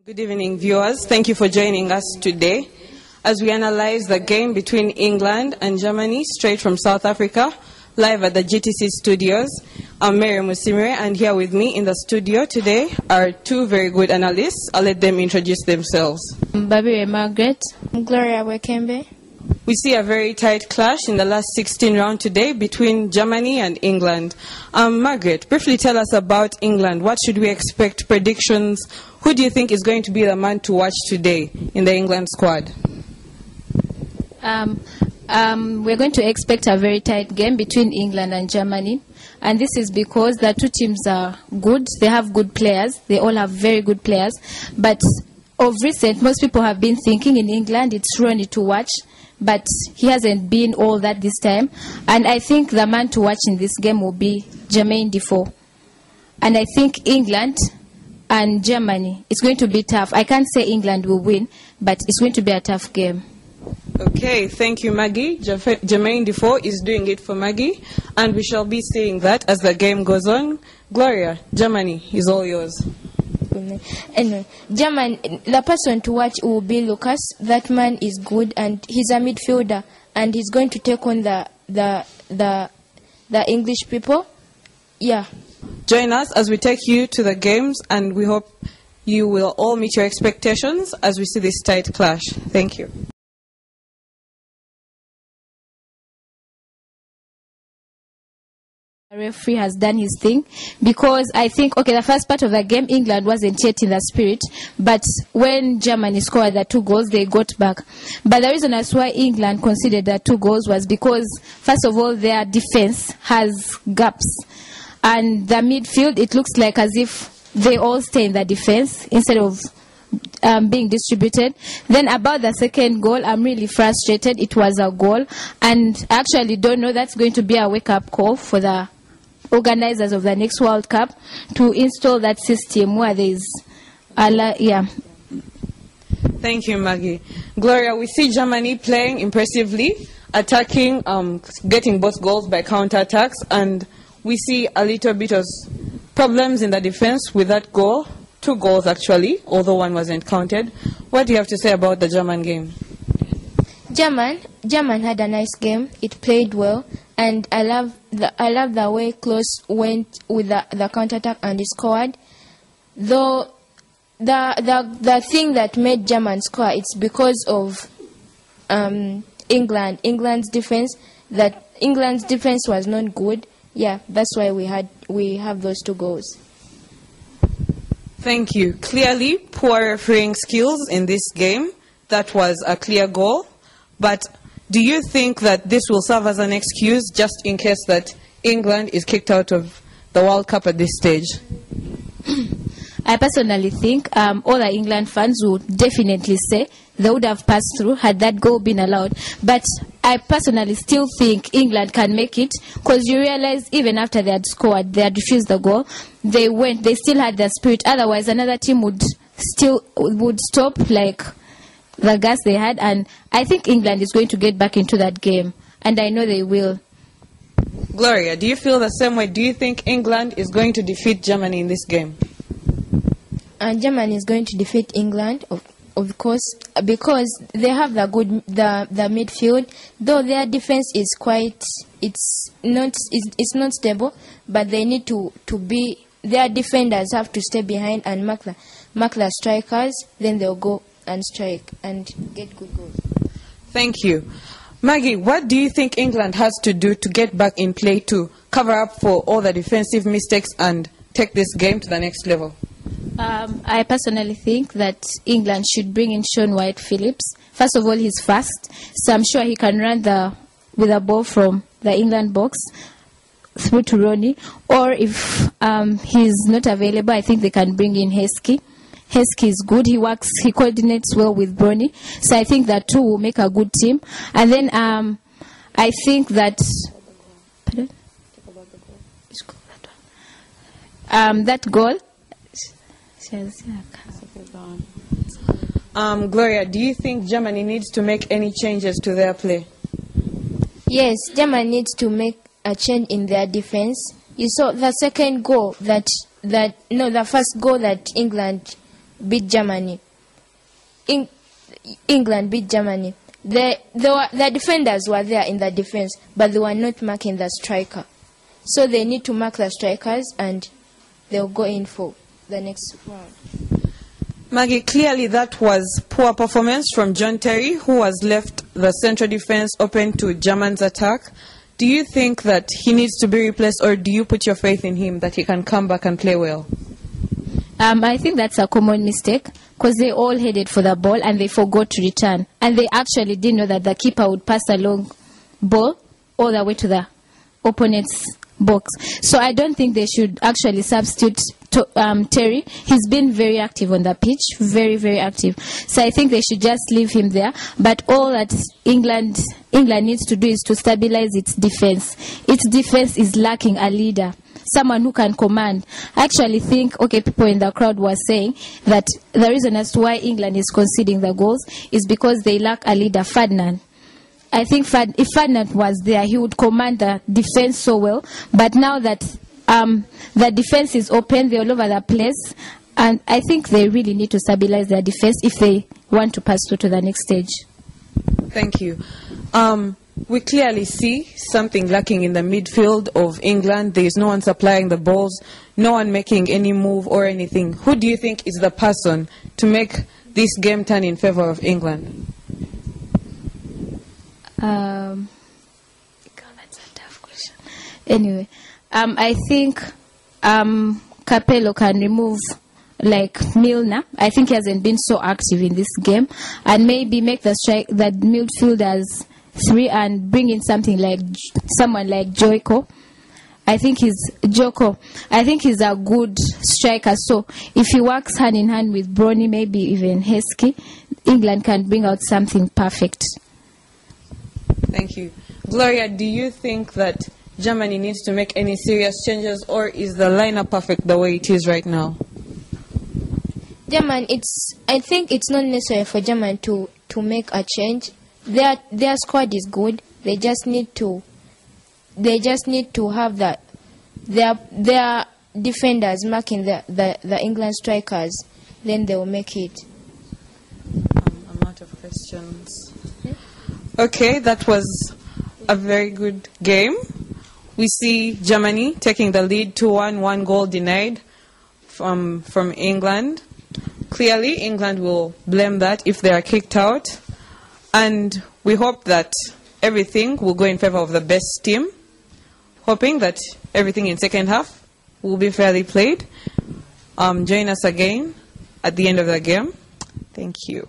Good evening, viewers. Thank you for joining us today as we analyze the game between England and Germany, straight from South Africa, live at the GTC studios. I'm Mary Musimire, and here with me in the studio today are two very good analysts. I'll let them introduce themselves. Babire Margaret. Gloria Wekembe. We see a very tight clash in the last 16 round today between Germany and England. Margaret, briefly tell us about England. What should we expect? Predictions? Who do you think is going to be the man to watch today in the England squad? We're going to expect a very tight game between England and Germany. And this is because the two teams are good. They have good players. They all have very good players. But of recent, most people have been thinking in England it's Ronnie to watch. But he hasn't been all that this time. And I think the man to watch in this game will be Jermaine Defoe. And I think England and Germany, it's going to be tough. I can't say England will win, but it's going to be a tough game. Okay, thank you, Maggie. Jermaine Defoe is doing it for Maggie, and we shall be seeing that as the game goes on. Gloria, Germany is all yours. Anyway, German, the person to watch will be Lucas. That man is good, and he's a midfielder, and he's going to take on the English people. Yeah. Join us as we take you to the games, and we hope you will all meet your expectations as we see this tight clash. Thank you. The referee has done his thing because I think, okay, the first part of the game, England wasn't yet in the spirit, but when Germany scored the 2 goals, they got back. But the reason as why England conceded the 2 goals was because, first of all, their defense has gaps. And the midfield, it looks like as if they all stay in the defense instead of being distributed. Then about the second goal, I'm really frustrated. It was a goal. And I actually don't know, that's going to be a wake-up call for the organizers of the next World Cup to install that system where there is yeah. Thank you, Maggie. Gloria, we see Germany playing impressively, attacking, getting both goals by counter-attacks, and we see a little bit of problems in the defense with that goal. 2 goals actually, although one wasn't counted. What do you have to say about the German game? German had a nice game. It played well, and I love the way Klose went with the counter-attack and he scored. Though the thing that made German score, it's because of England's defense. That England's defense was not good. Yeah, that's why we have those 2 goals. Thank you. Clearly, poor refereeing skills in this game. That was a clear goal. But do you think that this will serve as an excuse just in case that England is kicked out of the World Cup at this stage? I personally think all the England fans would definitely say they would have passed through had that goal been allowed. But I personally still think England can make it, because you realize even after they had scored, they had refused the goal. They still had their spirit. Otherwise, another team would stop like the gas they had. And I think England is going to get back into that game, and I know they will. Gloria, do you feel the same way? Do you think England is going to defeat Germany in this game? And Germany is going to defeat England, of course, because they have the midfield. Though their defense is it's not stable, but they need to be. Their defenders have to stay behind and mark the strikers. Then they'll go and strike and get good goals. Thank you, Maggie. What do you think England has to do to get back in play to cover up for all the defensive mistakes and take this game to the next level? I personally think that England should bring in Sean White-Phillips. First of all, he's fast, so I'm sure he can run with the ball from the England box through to Ronnie. Or if he's not available, I think they can bring in Heskey. Heskey is good. He coordinates well with Bronny. So I think that 2 will make a good team. And then I think that... Pardon? That goal... Gloria, do you think Germany needs to make any changes to their play? Yes, Germany needs to make a change in their defense. You saw the second goal the first goal that England beat Germany. England beat Germany. The defenders were there in the defense, but they were not marking the striker. So they need to mark the strikers, and they'll go in for the next round. Maggie, clearly that was poor performance from John Terry, who has left the central defense open to Germany's attack. Do you think that he needs to be replaced, or do you put your faith in him that he can come back and play well? I think that's a common mistake, because they all headed for the ball and they forgot to return. And they actually didn't know that the keeper would pass a long ball all the way to the opponent's box. So I don't think they should actually substitute Terry. He's been very active on the pitch, very, very active. So I think they should just leave him there. But all that England needs to do is to stabilize its defense. Its defense is lacking a leader, someone who can command. I actually think, people in the crowd were saying that the reason as to why England is conceding the goals is because they lack a leader, Ferdinand. I think if Ferdinand was there, he would command the defense so well. But now that the defense is open, they're all over the place, and I think they really need to stabilize their defense if they want to pass through to the next stage. Thank you. We clearly see something lacking in the midfield of England. There is no one supplying the balls, no one making any move or anything. Who do you think is the person to make this game turn in favor of England? God, that's a tough question. Anyway, I think Capello can remove Milner. I think he hasn't been so active in this game, and maybe make the midfielders 3 and bring in someone like Joko. I think he's a good striker. So if he works hand in hand with Brony, maybe even Heskey, England can bring out something perfect. Thank you. Gloria, do you think that Germany needs to make any serious changes, or is the lineup perfect the way it is right now? I think it's not necessary for Germany to make a change. Their squad is good. They just need to have their defenders marking the England strikers. Then they will make it. I'm out of questions. Okay, that was a very good game. We see Germany taking the lead 2-1, 1 goal denied from England. Clearly, England will blame that if they are kicked out. And we hope that everything will go in favor of the best team, hoping that everything in second half will be fairly played. Join us again at the end of the game. Thank you.